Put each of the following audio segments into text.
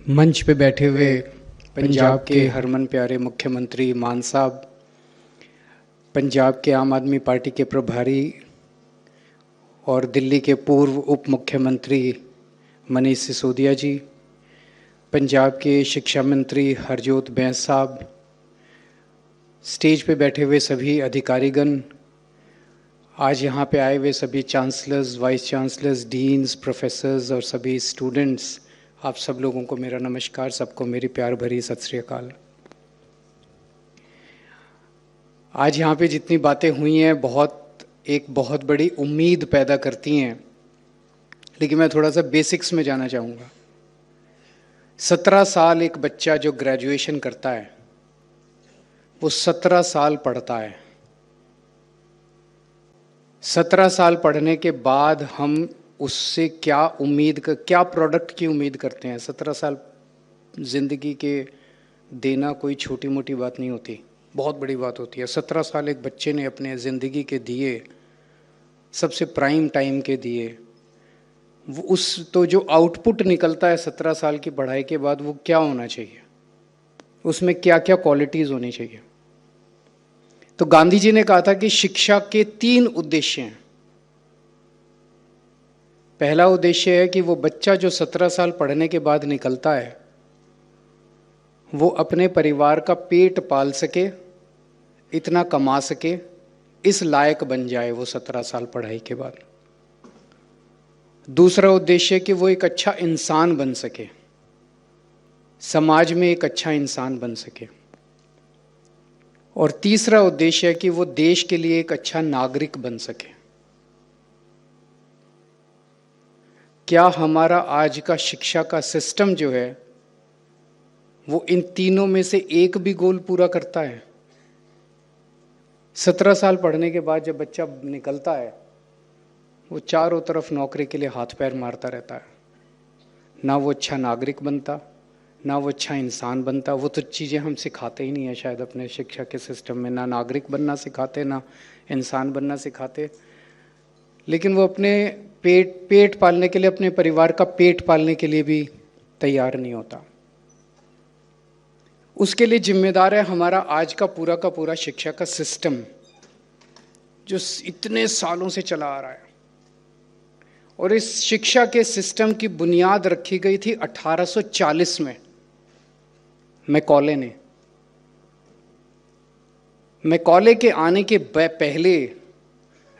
मंच पे बैठे हुए पंजाब के हरमन प्यारे मुख्यमंत्री मान साहब, पंजाब के आम आदमी पार्टी के प्रभारी और दिल्ली के पूर्व उप मुख्यमंत्री मनीष सिसोदिया जी, पंजाब के शिक्षा मंत्री हरजोत बैंस साहब, स्टेज पे बैठे हुए सभी अधिकारीगण, आज यहाँ पे आए हुए सभी chancellors, vice chancellors, deans, professors और सभी स्टूडेंट्स, आप सब लोगों को मेरा नमस्कार, सबको मेरी प्यार भरी सत श्री अकाल। आज यहाँ पे जितनी बातें हुई हैं एक बहुत बड़ी उम्मीद पैदा करती हैं, लेकिन मैं थोड़ा सा बेसिक्स में जाना चाहूँगा। 17 साल एक बच्चा जो ग्रेजुएशन करता है वो 17 साल पढ़ता है। 17 साल पढ़ने के बाद हम उससे क्या प्रोडक्ट की उम्मीद करते हैं। 17 साल जिंदगी के देना कोई छोटी मोटी बात नहीं होती, बहुत बड़ी बात होती है। 17 साल एक बच्चे ने अपने ज़िंदगी के दिए, सबसे प्राइम टाइम के दिए, वो तो जो आउटपुट निकलता है 17 साल की पढ़ाई के बाद वो क्या होना चाहिए, उसमें क्या क्या क्वालिटीज़ होनी चाहिए। तो गांधी जी ने कहा था कि शिक्षा के 3 उद्देश्य हैं। पहला उद्देश्य है कि वो बच्चा जो 17 साल पढ़ने के बाद निकलता है वो अपने परिवार का पेट पाल सके, इतना कमा सके, इस लायक बन जाए वो 17 साल पढ़ाई के बाद। दूसरा उद्देश्य है कि वो एक अच्छा इंसान बन सके, समाज में एक अच्छा इंसान बन सके। और तीसरा उद्देश्य है कि वो देश के लिए एक अच्छा नागरिक बन सके। क्या हमारा आज का शिक्षा का सिस्टम जो है वो इन तीनों में से एक भी गोल पूरा करता है? 17 साल पढ़ने के बाद जब बच्चा निकलता है वो चारों तरफ नौकरी के लिए हाथ पैर मारता रहता है। ना वो अच्छा नागरिक बनता, ना वो अच्छा इंसान बनता। वो तो चीज़ें हम सिखाते ही नहीं है शायद अपने शिक्षा के सिस्टम में, ना नागरिक बनना सिखाते, ना इंसान बनना सिखाते। लेकिन वो अपने पेट पालने के लिए, अपने परिवार का पेट पालने के लिए भी तैयार नहीं होता। उसके लिए जिम्मेदार है हमारा आज का पूरा शिक्षा का सिस्टम जो इतने सालों से चला आ रहा है। और इस शिक्षा के सिस्टम की बुनियाद रखी गई थी 1840 में मैकॉले के आने के पहले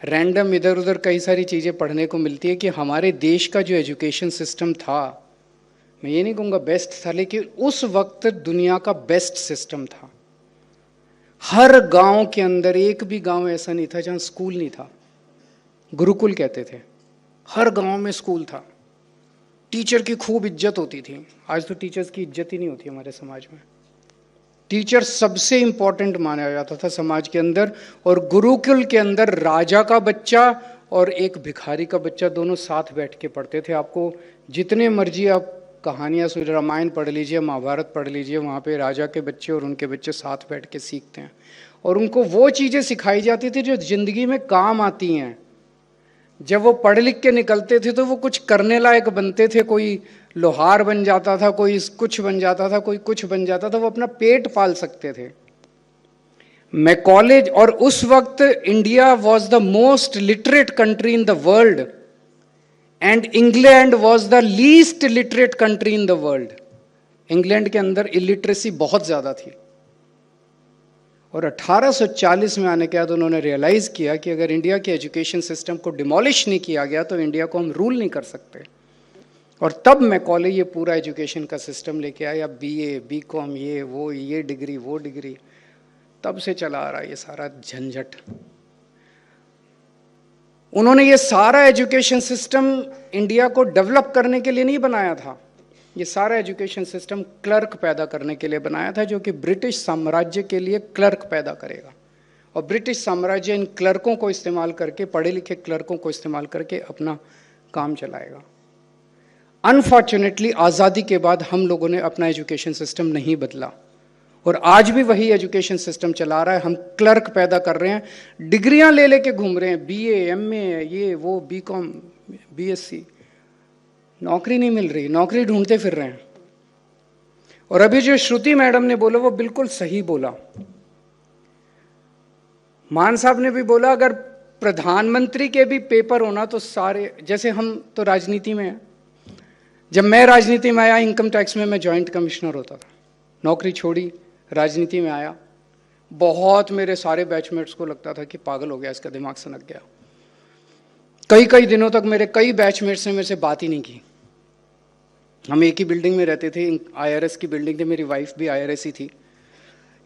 रैंडम इधर उधर कई सारी चीज़ें पढ़ने को मिलती है कि हमारे देश का जो एजुकेशन सिस्टम था, मैं ये नहीं कहूँगा बेस्ट था, लेकिन उस वक्त दुनिया का बेस्ट सिस्टम था। हर गांव के अंदर एक भी गांव ऐसा नहीं था जहाँ स्कूल नहीं था। गुरुकुल कहते थे। हर गांव में स्कूल था। टीचर की खूब इज्जत होती थी। आज तो टीचर्स की इज्जत ही नहीं होती हमारे समाज में। टीचर सबसे इंपॉर्टेंट माना जाता था समाज के अंदर। और गुरुकुल के अंदर राजा का बच्चा और एक भिखारी का बच्चा दोनों साथ बैठ के पढ़ते थे। आपको जितने मर्जी आप कहानियाँ सुन, रामायण पढ़ लीजिए, महाभारत पढ़ लीजिए, वहाँ पे राजा के बच्चे और उनके बच्चे साथ बैठ के सीखते हैं। और उनको वो चीज़ें सिखाई जाती थी जो जिंदगी में काम आती हैं। जब वो पढ़ लिख के निकलते थे तो वो कुछ करने लायक बनते थे। कोई लोहार बन जाता था, कोई कुछ बन जाता था, कोई कुछ बन जाता था। वो अपना पेट पाल सकते थे। मैकॉले, और उस वक्त India was the most literate country in the world and England was the least literate country in the world. England के अंदर इलिटरेसी बहुत ज्यादा थी। और 1840 में आने के बाद उन्होंने रियलाइज किया कि अगर इंडिया के एजुकेशन सिस्टम को डिमोलिश नहीं किया गया तो इंडिया को हम रूल नहीं कर सकते। और तब मैकॉले ये पूरा एजुकेशन का सिस्टम लेके आया, बीए, बीकॉम, ये डिग्री, वो डिग्री। तब से चला आ रहा है ये सारा झंझट। उन्होंने ये सारा एजुकेशन सिस्टम इंडिया को डेवलप करने के लिए नहीं बनाया था। ये सारा एजुकेशन सिस्टम क्लर्क पैदा करने के लिए बनाया था, जो कि ब्रिटिश साम्राज्य के लिए क्लर्क पैदा करेगा। और ब्रिटिश साम्राज्य इन क्लर्कों को इस्तेमाल करके, पढ़े लिखे क्लर्कों को इस्तेमाल करके अपना काम चलाएगा। अनफॉर्चुनेटली आज़ादी के बाद हम लोगों ने अपना एजुकेशन सिस्टम नहीं बदला और आज भी वही एजुकेशन सिस्टम चला रहा है। हम क्लर्क पैदा कर रहे हैं, डिग्रियां ले लेके घूम रहे हैं, बीए, एमए, ये वो, बीकॉम, बीएससी। नौकरी नहीं मिल रही, नौकरी ढूंढते फिर रहे हैं। और अभी जो श्रुति मैडम ने बोला वो बिल्कुल सही बोला। मान साहब ने भी बोला अगर प्रधानमंत्री के भी पेपर होना तो सारे, जैसे हम तो राजनीति में हैं, जब मैं राजनीति में आया इनकम टैक्स में मैं जॉइंट कमिश्नर होता था, नौकरी छोड़ी राजनीति में आया, बहुत मेरे सारे बैचमेट्स को लगता था कि पागल हो गया, इसका दिमाग सनक गया। कई कई दिनों तक मेरे कई बैचमेट्स ने मेरे से बात ही नहीं की। हम एक ही बिल्डिंग में रहते थे, IRS की बिल्डिंग थी, मेरी वाइफ भी IRS ही थी,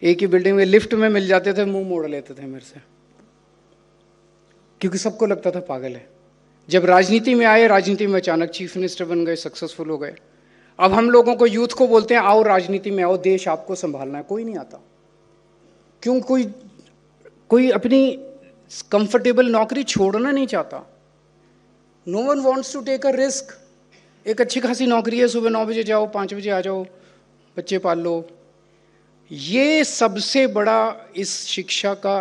एक ही बिल्डिंग में लिफ्ट में मिल जाते थे, मुंह मोड़ लेते थे मेरे से, क्योंकि सबको लगता था पागल है। जब राजनीति में आए, राजनीति में अचानक चीफ मिनिस्टर बन गए, सक्सेसफुल हो गए। अब हम लोगों को, यूथ को बोलते हैं आओ राजनीति में आओ, देश आपको संभालना है, कोई नहीं आता। क्यों? कोई अपनी कंफर्टेबल नौकरी छोड़ना नहीं चाहता। No one wants to take a risk. एक अच्छी खासी नौकरी है, सुबह 9 बजे जाओ, 5 बजे आ जाओ, बच्चे पाल लो। ये सबसे बड़ा इस शिक्षा का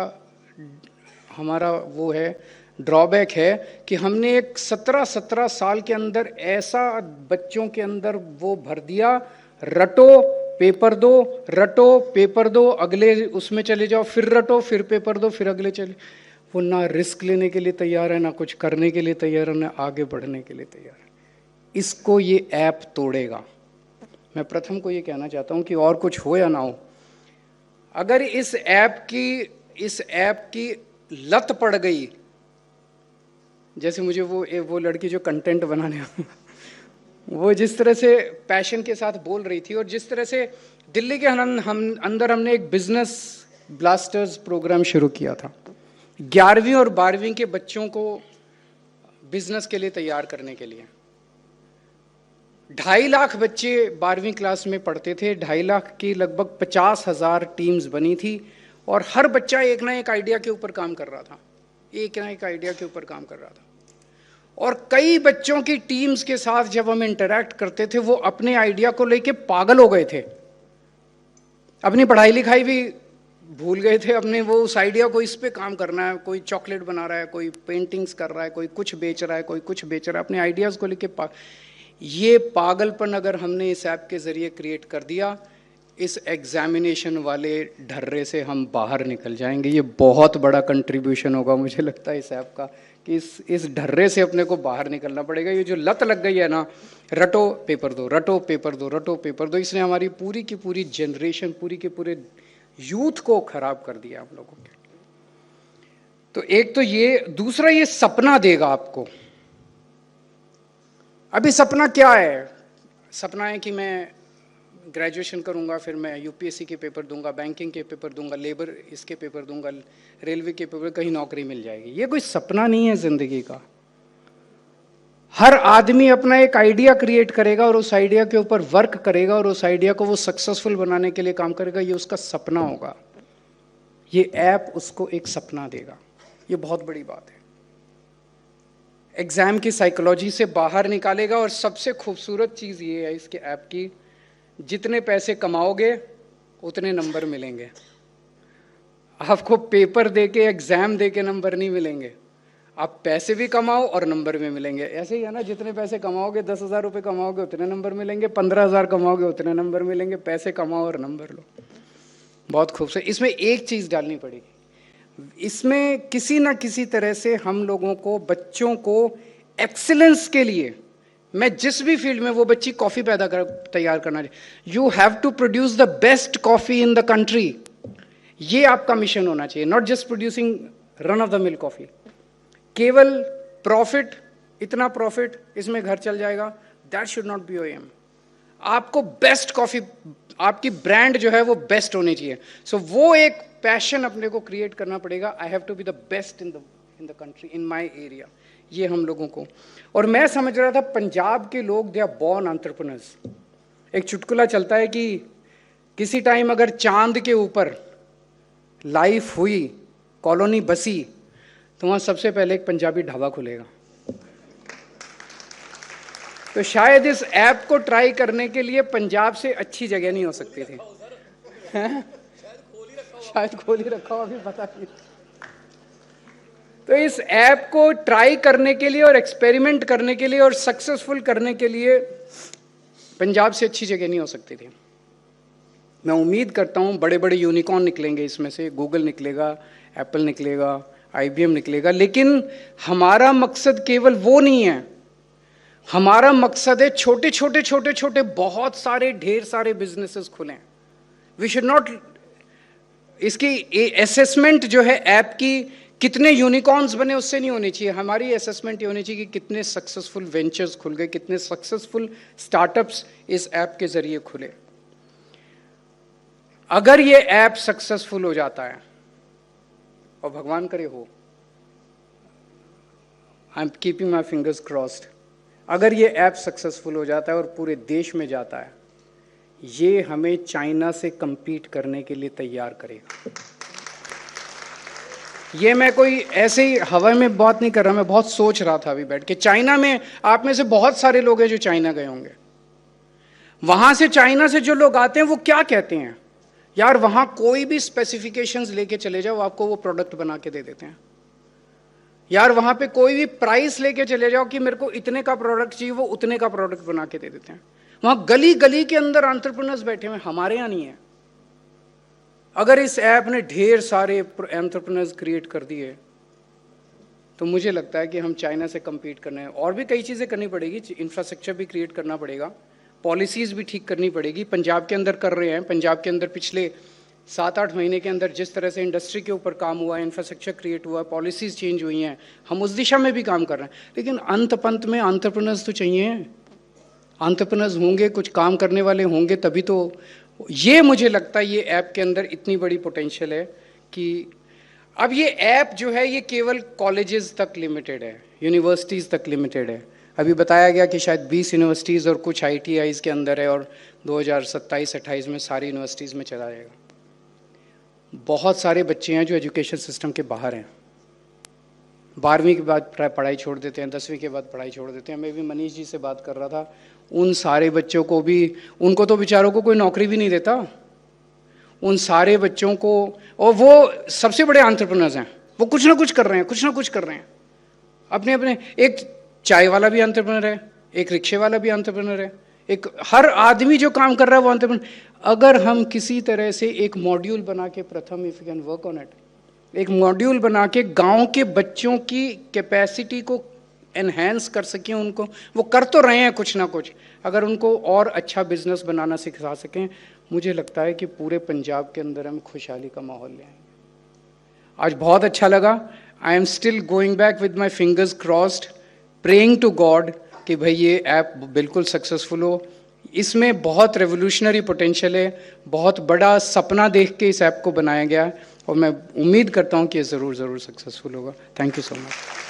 हमारा वो है, ड्रॉबैक है कि हमने एक 17 साल के अंदर ऐसा बच्चों के अंदर वो भर दिया, रटो पेपर दो, रटो पेपर दो, अगले उसमें चले जाओ, फिर रटो, फिर पेपर दो, फिर अगले चले। वो ना रिस्क लेने के लिए तैयार है, ना कुछ करने के लिए तैयार है, ना आगे बढ़ने के लिए तैयार है। इसको ये ऐप तोड़ेगा। मैं प्रथम को ये कहना चाहता हूँ कि और कुछ हो या ना हो, अगर इस ऐप की लत पड़ गई, जैसे मुझे वो लड़की जो कंटेंट बनाने वो जिस तरह से पैशन के साथ बोल रही थी, और जिस तरह से दिल्ली के अंदर हमने एक बिजनेस ब्लास्टर्स प्रोग्राम शुरू किया था 11वीं और 12वीं के बच्चों को बिजनेस के लिए तैयार करने के लिए। 2.5 लाख बच्चे 12वीं क्लास में पढ़ते थे, 2.5 लाख की लगभग 50,000 टीम्स बनी थी, और हर बच्चा एक ना एक आइडिया के ऊपर काम कर रहा था, एक ना एक आइडिया के ऊपर काम कर रहा था। और कई बच्चों की टीम्स के साथ जब हम इंटरैक्ट करते थे, वो अपने आइडिया को लेके पागल हो गए थे, अपनी पढ़ाई लिखाई भी भूल गए थे, अपने वो उस आइडिया को, इस पे काम करना है, कोई चॉकलेट बना रहा है, कोई पेंटिंग्स कर रहा है, कोई कुछ बेच रहा है, कोई कुछ बेच रहा है, अपने आइडियाज़ को लेके ये पागलपन अगर हमने इस ऐप के ज़रिए क्रिएट कर दिया, इस एग्जामिनेशन वाले ढर्रे से हम बाहर निकल जाएंगे। ये बहुत बड़ा कंट्रीब्यूशन होगा मुझे लगता है इस ऐप का, कि इस ढर्रे से अपने को बाहर निकलना पड़ेगा। ये जो लत लग गई है ना, रटो पेपर दो, रटो पेपर दो, रटो पेपर दो, इसने हमारी पूरी की पूरी जनरेशन, पूरी के पूरे यूथ को खराब कर दिया हम लोगों के। तो एक तो ये, दूसरा ये सपना देगा आपको। अभी सपना क्या है? सपना है कि मैं ग्रेजुएशन करूंगा, फिर मैं UPSC के पेपर दूंगा, बैंकिंग के पेपर दूंगा, लेबर इसके पेपर दूंगा, रेलवे के पेपर, कहीं नौकरी मिल जाएगी। ये कोई सपना नहीं है जिंदगी का। हर आदमी अपना एक आइडिया क्रिएट करेगा और उस आइडिया के ऊपर वर्क करेगा और उस आइडिया को वो सक्सेसफुल बनाने के लिए काम करेगा। ये उसका सपना होगा। ये ऐप उसको एक सपना देगा। ये बहुत बड़ी बात है। एग्जाम की साइकोलॉजी से बाहर निकालेगा। और सबसे खूबसूरत चीज़ ये है इसके ऐप की, जितने पैसे कमाओगे उतने नंबर मिलेंगे। आपको पेपर देके, एग्जाम देके नंबर नहीं मिलेंगे। आप पैसे भी कमाओ और नंबर भी मिलेंगे। ऐसे ही है ना, जितने पैसे कमाओगे, 10,000 रुपये कमाओगे उतने नंबर मिलेंगे, 15,000 कमाओगे उतने नंबर मिलेंगे। पैसे कमाओ और नंबर लो। बहुत खूबसूरत। इसमें एक चीज़ डालनी पड़ेगी, इसमें किसी ना किसी तरह से हम लोगों को, बच्चों को एक्सीलेंस के लिए, मैं जिस भी फील्ड में, वो बच्ची कॉफ़ी तैयार करना चाहिए, you have to produce the best coffee in the country. ये आपका मिशन होना चाहिए, not just producing run of the mill coffee. केवल प्रॉफिट, इतना प्रॉफिट, इसमें घर चल जाएगा, that should not be your aim. आपको बेस्ट कॉफ़ी, आपकी ब्रांड जो है वो बेस्ट होनी चाहिए। सो वो एक पैशन अपने को क्रिएट करना पड़ेगा। I have to be the best in the country, in my area. ये हम लोगों को। और मैं समझ रहा था पंजाब के लोग, दे आर बॉर्न एंटरप्रेन्योर्स। एक चुटकुला चलता है कि किसी टाइम अगर चांद के ऊपर लाइफ हुई, कॉलोनी बसी, तो वहाँ सबसे पहले एक पंजाबी ढाबा खुलेगा। तो शायद इस ऐप को ट्राई करने के लिए पंजाब से अच्छी जगह नहीं हो सकती थी। शायद खोल ही रखा हो, अभी पता नहीं। तो इस ऐप को ट्राई करने के लिए और एक्सपेरिमेंट करने के लिए और सक्सेसफुल करने के लिए पंजाब से अच्छी जगह नहीं हो सकती थी। मैं उम्मीद करता हूँ बड़े बड़े यूनिकॉर्न निकलेंगे इसमें से, गूगल निकलेगा, एप्पल निकलेगा, IBM निकलेगा, लेकिन हमारा मकसद केवल वो नहीं है। हमारा मकसद है छोटे छोटे छोटे छोटे बहुत सारे ढेर सारे बिजनेसेस खुलें। वी शुड नॉट, इसकी असेसमेंट जो है ऐप की कितने यूनिकॉर्न्स बने उससे नहीं होनी चाहिए। हमारी असेसमेंट ये होनी चाहिए कि कितने सक्सेसफुल वेंचर्स खुल गए, कितने सक्सेसफुल स्टार्टअप्स इस ऐप के जरिए खुले। अगर ये ऐप सक्सेसफुल हो जाता है, और भगवान करे हो, I am keeping my fingers crossed, अगर ये ऐप सक्सेसफुल हो जाता है और पूरे देश में जाता है, ये हमें चाइना से compete करने के लिए तैयार करेगा। ये मैं कोई ऐसे ही हवा में बात नहीं कर रहा, मैं बहुत सोच रहा था अभी बैठ के। चाइना में, आप में से बहुत सारे लोग हैं जो चाइना गए होंगे, वहां से चाइना से जो लोग आते हैं वो क्या कहते हैं, यार वहां कोई भी स्पेसिफिकेशंस लेके चले जाओ आपको वो प्रोडक्ट बना के दे देते हैं। यार वहां पे कोई भी प्राइस लेके चले जाओ कि मेरे को इतने का प्रोडक्ट चाहिए, वो उतने का प्रोडक्ट बना के दे देते हैं। वहां गली गली के अंदर एंटरप्रेन्योर्स बैठे हुए, हमारे यहां नहीं है। अगर इस ऐप ने ढेर सारे एंटरप्रेन्योर्स क्रिएट कर दिए तो मुझे लगता है कि हम चाइना से compete करने हैं। और भी कई चीज़ें करनी पड़ेगी, इंफ्रास्ट्रक्चर भी क्रिएट करना पड़ेगा, पॉलिसीज़ भी ठीक करनी पड़ेगी। पंजाब के अंदर कर रहे हैं, पंजाब के अंदर पिछले 7-8 महीने के अंदर जिस तरह से इंडस्ट्री के ऊपर काम हुआ है, इंफ्रास्ट्रक्चर क्रिएट हुआ है, पॉलिसीज़ चेंज हुई हैं, हम उस दिशा में भी काम कर रहे हैं। लेकिन अंत पंत में एंटरप्रेन्योर्स तो चाहिए, एंटरप्रेन्योर्स होंगे, कुछ काम करने वाले होंगे, तभी तो। ये मुझे लगता है ये ऐप के अंदर इतनी बड़ी पोटेंशियल है कि अब ये ऐप जो है ये केवल कॉलेजेस तक लिमिटेड है, यूनिवर्सिटीज़ तक लिमिटेड है। अभी बताया गया कि शायद 20 यूनिवर्सिटीज़ और कुछ ITIs के अंदर है, और 2027-28 में सारी यूनिवर्सिटीज़ में चला जाएगा। बहुत सारे बच्चे हैं जो एजुकेशन सिस्टम के बाहर हैं, 12वीं के बाद पढ़ाई छोड़ देते हैं, 10वीं के बाद पढ़ाई छोड़ देते हैं। मैं भी मनीष जी से बात कर रहा था, उन सारे बच्चों को भी, उनको तो बेचारों को कोई नौकरी भी नहीं देता, उन सारे बच्चों को। और वो सबसे बड़े एंटरप्रेन्योर्स हैं, वो कुछ ना कुछ कर रहे हैं, कुछ ना कुछ कर रहे हैं अपने अपने। एक चाय वाला भी एंटरप्रेन्योर है, एक रिक्शे वाला भी एंटरप्रेन्योर है, एक हर आदमी जो काम कर रहा है वो एंटरप्रेन्योर। अगर हम किसी तरह से एक मॉड्यूल बना के, प्रथम if you can work on it, एक मॉड्यूल बना के गांव के बच्चों की कैपेसिटी को एनहेंस कर सकें, उनको, वो कर तो रहे हैं कुछ ना कुछ, अगर उनको और अच्छा बिजनेस बनाना सिखा सकें, मुझे लगता है कि पूरे पंजाब के अंदर हम खुशहाली का माहौल ले आएंगे। आज बहुत अच्छा लगा। I am still going back with my fingers crossed, praying to God कि भाई ये ऐप बिल्कुल सक्सेसफुल हो। इसमें बहुत रेवोल्यूशनरी पोटेंशियल है, बहुत बड़ा सपना देख के इस ऐप को बनाया गया है, और मैं उम्मीद करता हूँ कि ये ज़रूर सक्सेसफुल होगा। Thank you so much.